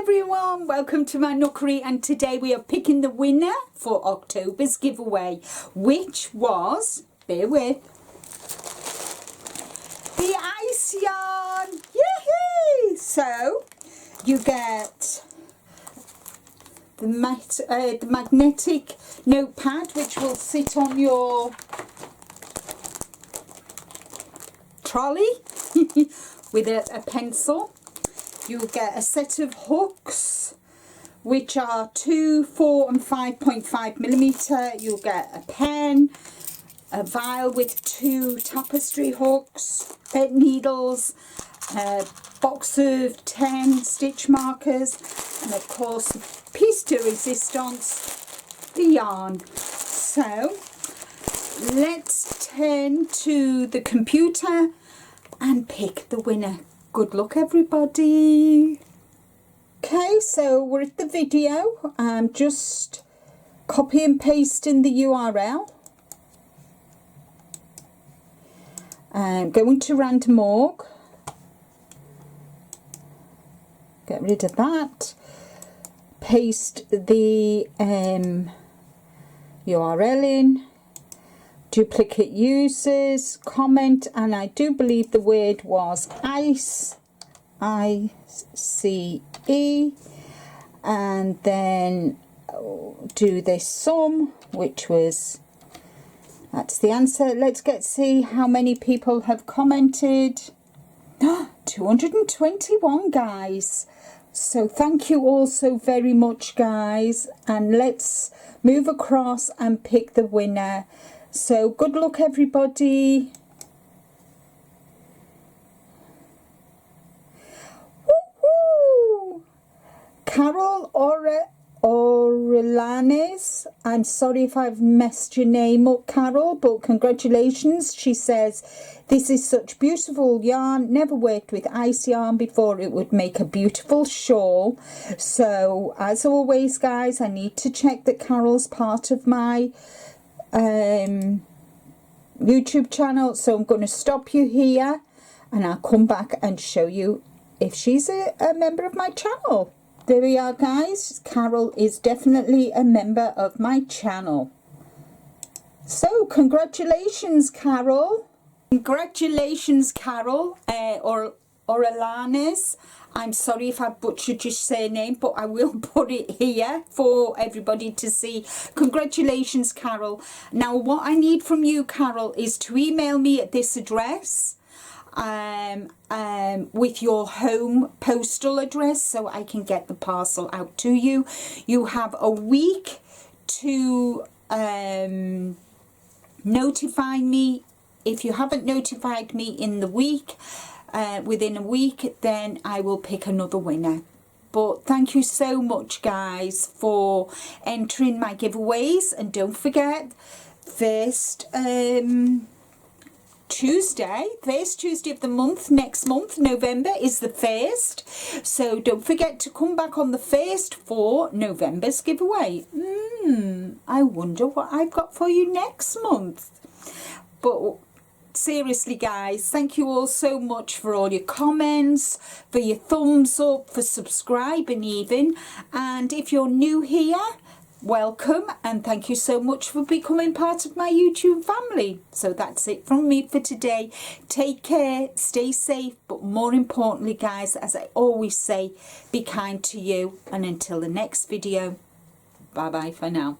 everyone, welcome to my Nookery, and today we are picking the winner for October's giveaway, which was, bear with, the ice yarn. Yay! So you get the magnetic notepad, which will sit on your trolley with a pencil. You'll get a set of hooks, which are 2, 4 and 5.5mm. You'll get a pen, a vial with 2 tapestry hooks, bed needles, a box of 10 stitch markers, and of course piece de resistance, the yarn. So let's turn to the computer and pick the winner. Good luck, everybody. Okay, so we're at the video. I'm just copy and pasting the URL. I'm going to Random.org. Get rid of that. Paste the URL in. Duplicate users, comment, and I do believe the word was ICE, I-C-E, and then do this sum, which was, that's the answer. Let's see how many people have commented. 221 guys. So thank you all so very much, guys, and let's move across and pick the winner. So good luck, everybody. Woohoo! Carol Orelanes, I'm sorry if I've messed your name up, Carol, but congratulations. She says, this is such beautiful yarn. Never worked with ice yarn before. It would make a beautiful shawl. So as always, guys, I need to check that Carol's part of my YouTube channel, so I'm going to stop you here and I'll come back and show you if she's a member of my channel. There we are, guys. Carol is definitely a member of my channel. So congratulations, Carol. Congratulations, Carol, or Orelanes. I'm sorry if I butchered your surname, but I will put it here for everybody to see. Congratulations, Carol. Now, what I need from you, Carol, is to email me at this address with your home postal address so I can get the parcel out to you. You have a week to notify me. If you haven't notified me in the week, within a week, then I will pick another winner. But thank you so much, guys, for entering my giveaways, and don't forget, first Tuesday of the month, next month, November, is the 1st, so don't forget to come back on the 1st for November's giveaway. I wonder what I've got for you next month. But seriously, guys, thank you all so much for all your comments, for your thumbs up, for subscribing even. And if you're new here, welcome, and thank you so much for becoming part of my YouTube family. So that's it from me for today. Take care, stay safe, but more importantly, guys, as I always say, be kind to you. And until the next video, bye bye for now.